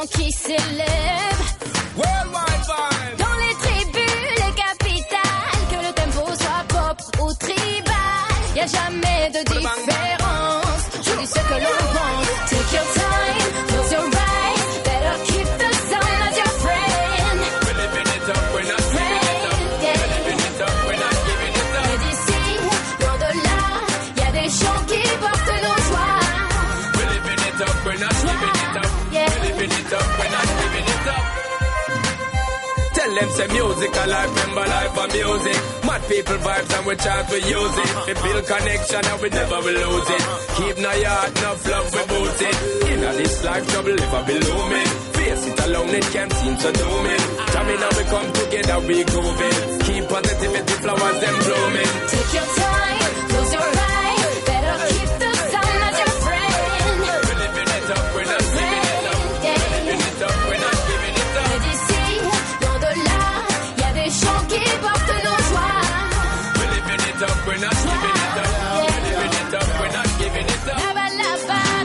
chants qui s'élèvent. Worldwide vibe. Dans les tribus, les capitales, que le tempo soit pop ou tribal, y a jamais de différence. Je dis ce que l'on pense. Take your time, close your eyes, better keep the sound as your friend. We're living it up, we're not giving it up. We're living it up, we're not giving it up. Et d'ici, loin de là, y a des chants qui portent nos joies. We're living it up, we're not giving it up. We're living it up, we're not giving it up. Tell them say music alive, remember life for music. Mad people vibes and we chant, we use it. We build connection and we never will lose it. Keep no yard, enough love, we boot it. Inna this life trouble never be looming. Face it alone, it can't seem so dooming. Jamming and we come together, we grooving. Keep positivity, flowers them blooming. Take your time, close your eyes, better keep the sound as your friend. We're living it up, we're not giving it up. We're living it up, we're not giving it up. Et d'ici, loin de là, y a des chants qui portent nos joies. We're living it up, we're not giving it up. We're living it up, we're not giving it up. Là-bas,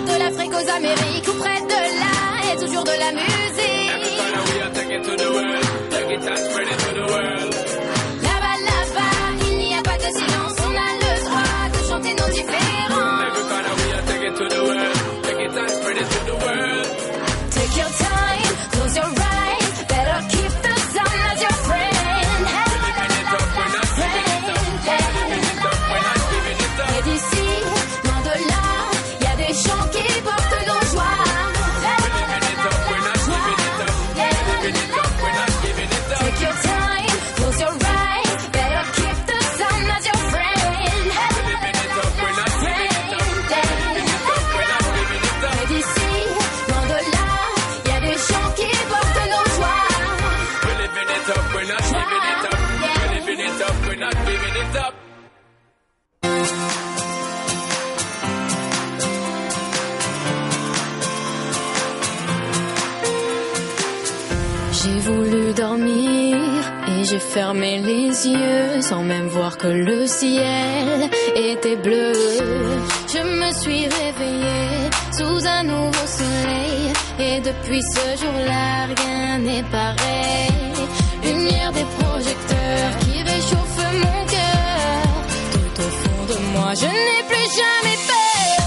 de l'Afrique aux Amériques, ou près de là, et toujours de la musique. Every corner we are take it to the world. Take it and spread it to the world. Là-bas, il n'y a pas de silence, on a le droit de chanter nos différences. Every corner we are take it to the world. Take it and spread it to the world. Take your time, close your eyes, better keep the sound as your friend. We're living it up, we're not giving it up. We're living it up, we're not giving it up. Et d'ici, loin de là, y a des chants qui portent nos joies. We're living it up, we're not giving it up. We're living it up, we're not giving it up. Take your time, close your eyes, better keep the sound as your friend. We're living it up, we're not giving it up. We're living it up, we're not giving it up. Et d'ici, loin de là, y a des chants qui portent nos joies. We're living it up, we're not giving it up. We're living it up, we're not giving it up. J'ai voulu dormir et j'ai fermé les yeux sans même voir que le ciel était bleu. Je me suis réveillée sous un nouveau soleil et depuis ce jour-là rien n'est pareil. Lumière des projecteurs qui réchauffe mon cœur. Tout au fond de moi je n'ai plus jamais peur.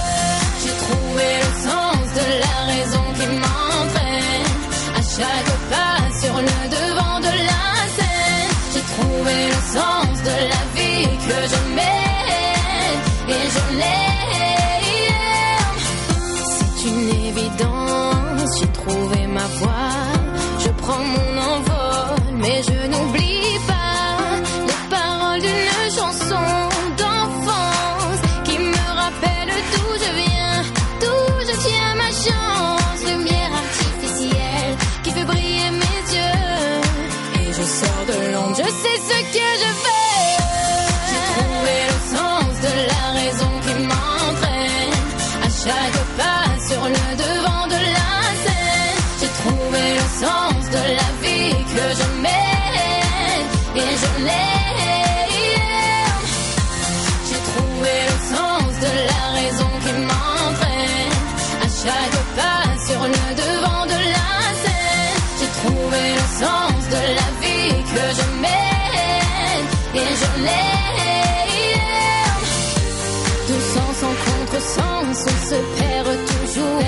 J'ai trouvé le sens de la raison qui m'entraîne à chaque pas sur le devant de la scène. J'ai trouvé le sens de la vie que je mène et je l'aime. C'est une évidence, j'ai trouvé ma voie. Je prends mon envol, mais je n'oublie pas les paroles d'une chanson d'enfance qui me rappelle d'où je viens, d'où je tiens ma chance. Lumière artificielle qui fait briller mes yeux et je sors de l'ombre, je sais ce que je veux. J'ai trouvé le sens de la raison qui m'entraîne à chaque pas sur le devant de la scène. J'ai trouvé le sens de la vie que je mène et je l'aime. J'ai trouvé le sens de la raison qui m'entraîne à chaque pas sur le devant de la scène. J'ai trouvé le sens de la vie que je mène et je l'aime. De sens en contresens, on se perd toujours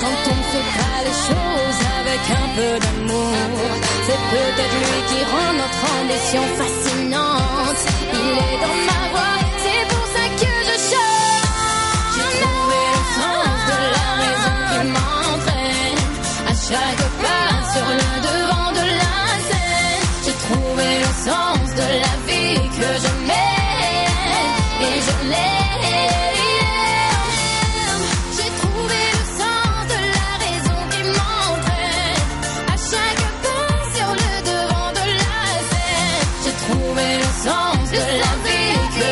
quand on ne fait pas les choses avec un peu d'amour. C'est peut-être lui qui rend notre ambition fascinante. Il est dans ma voix, c'est pour ça que je chante. J'ai trouvé le sens de la raison qui m'entraîne à chaque pas sur le devant de la scène. J'ai trouvé le sens de la vie que je mène et je l'aime. J'ai trouvé le sens de la raison qui m'entraîne à chaque pas sur le devant de la scène. J'ai trouvé le sens de la vie que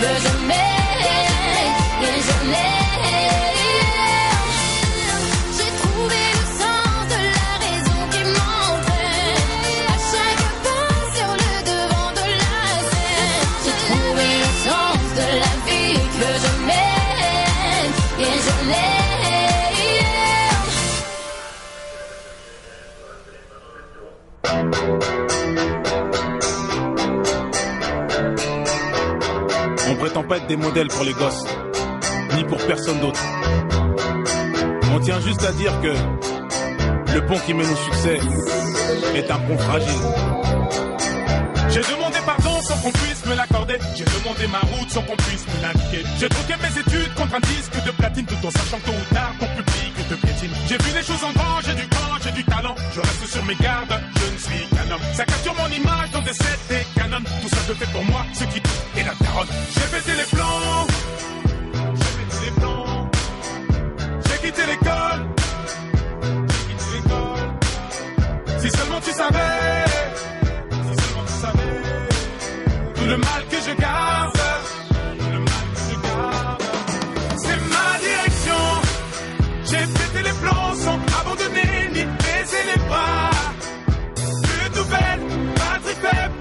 que je mène. Et je l'ai. J'ai trouvé le sens de la raison qui m'entraîne. À chaque pas sur le devant de la scène. J'ai trouvé le sens de la vie que je mène. Et je l'ai. On prétend pas être des modèles pour les gosses, ni pour personne d'autre. On tient juste à dire que le pont qui mène au succès est un pont fragile. J'ai demandé pardon sans qu'on puisse me l'accorder. J'ai demandé ma route sans qu'on puisse me l'indiquer. J'ai troqué mes études contre un disque de platine, tout en sachant que tôt ou tard ton public te piétine. J'ai vu les choses en grand, j'ai du cran, j'ai du talent. Je reste sur mes gardes, je ne suis qu'un homme. Ça capture mon image dans des sets et canons. Tout ça je fais pour moi, ce qui tout est la carotte. J'ai pété les plombs, j'ai pété les plombs. J'ai quitté l'école, j'ai quitté l'école. Si seulement tu savais, si seulement tu savais tout le mal que je garde, tout le mal que je garde. C'est ma direction. J'ai pété les plombs sans abandonner ni baisser les bras. Plus de nouvelles, batterie faible,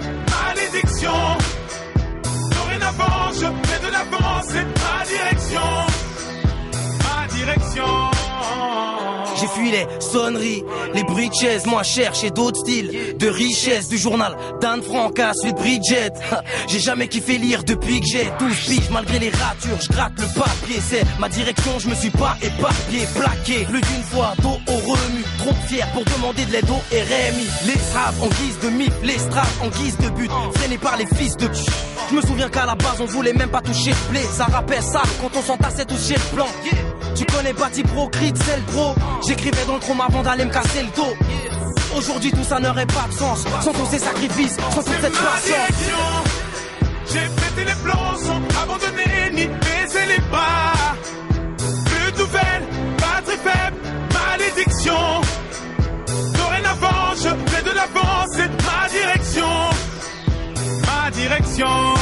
malédiction. Dorénavant, je fais de l'avance, c'est ma direction. Ma direction. J'ai fui les sonneries, les bruits de chaises, moi chercher d'autres styles de richesse du journal d'Anne Frank à celui de Bridget. J'ai jamais kiffé lire depuis que j'ai 12 piges, malgré les ratures, je gratte le papier. C'est ma direction, je me suis pas éparpillé, plaqué plus d'une fois, dos au remue. Trop fier pour demander de l'aide au RMI. Les straves en guise de mythe, les straves en guise de but, freinés par les fils de pute. Je me souviens qu'à la base on voulait même pas toucher le blé. Ça rappelle ça quand on s'entassait tous chez le plan. Tu connais Bati Pro, Creed, c'est le pro. J'écrivais dans le chrome avant d'aller me casser le dos. Aujourd'hui tout ça n'aurait pas de sens sans tous ces sacrifices, sans toute cette patience. J'ai pété les plombs sans abandonner ni baisser les bras. Plus de nouvelles, batterie faible, malédiction. Dorénavant, je fais de l'avance, c'est ma direction. Ma direction.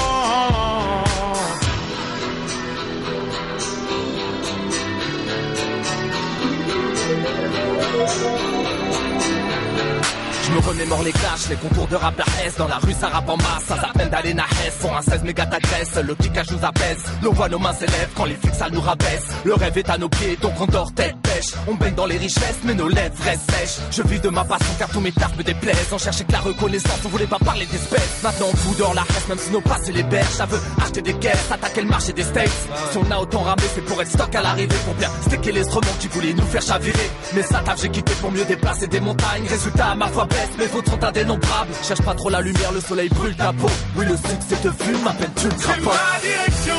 Je me remémore les clashs, les concours de rap à S. Dans la rue ça rappe en masse, ça s'appelle d'aller na Hesse. Pour un 16 méga t'agresse, le kickage nous apaise. L'on voit nos mains s'élèvent quand les flics ça nous rabaisse. Le rêve est à nos pieds, donc on dort tête pêche. On baigne dans les richesses, mais nos lèvres restent sèches. Je vis de ma passion car tous mes tartes me déplaisent. On cherchait que la reconnaissance, on voulait pas parler d'espèces. Maintenant on fout dehors la reste, même si nos passés les berges. Ça veut acheter des caisses, attaquer le marché des steaks. Si on a autant ramé, c'est pour être stock à l'arrivée. Pour bien sticker les instruments qui voulaient nous faire chavirer. Mais ça taf, j'ai quitté pour mieux déplacer des montagnes. Résultat, ma foi baisse, mes vôtres sont indénombrables. Cherche pas trop la lumière, le soleil brûle ta peau. Oui, le succès te fume, à peine tu le crapotes. C'est ma direction.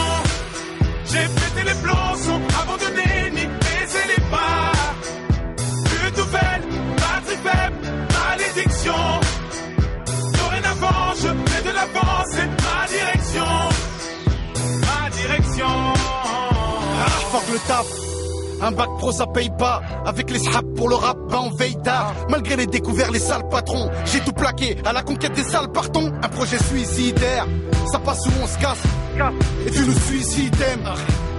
J'ai pété les plombs sans abandonner ni baisser les bras. Plus de nouvelles, batterie faible, malédiction. Dorénavant, je fais de l'avance, c'est ma direction. Ma direction. Ah, fuck le taf. Un bac pro ça paye pas. Avec les sraps pour le rap, ben on veille tard. Malgré les découverts, les sales patrons. J'ai tout plaqué, à la conquête des sales partons. Un projet suicidaire, ça passe où on se casse. Et tu nous suicides,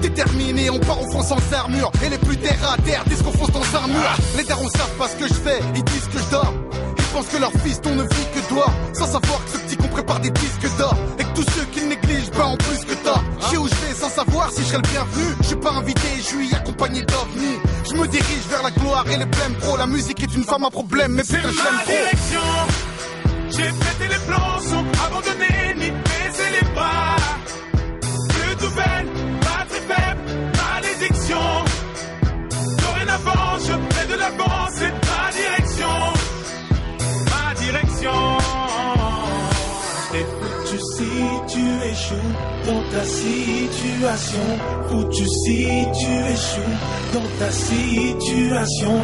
déterminé, on part au fond sans armure. Et les plus terre à terre disent qu'on fonce dans un mur. Les darons savent pas ce que je fais, ils disent que je dors. Ils pensent que leur fils on ne vit que dehors. Sans savoir que ce petit qu'on prépare des disques d'or. Et que tous ceux qui le négligent, ben en plus que tort. Je sais où je vais sans savoir si je serai le bienvenu. Je suis pas invité, je suis accompagné d'ovnis. Je me dirige vers la gloire et les blèmes pro. La musique est une femme à problème, mais putain je l'aime trop. Direction. J'ai pété les plombs sans abandonner ni baisser les bras. Plus de nouvelles, batterie faible, malédiction. Dorénavant, je fais de l'avance, c'est ma direction. Ma direction. T'es foutu si tu échoues dans ta situation. Foutu si tu échoues dans ta situation.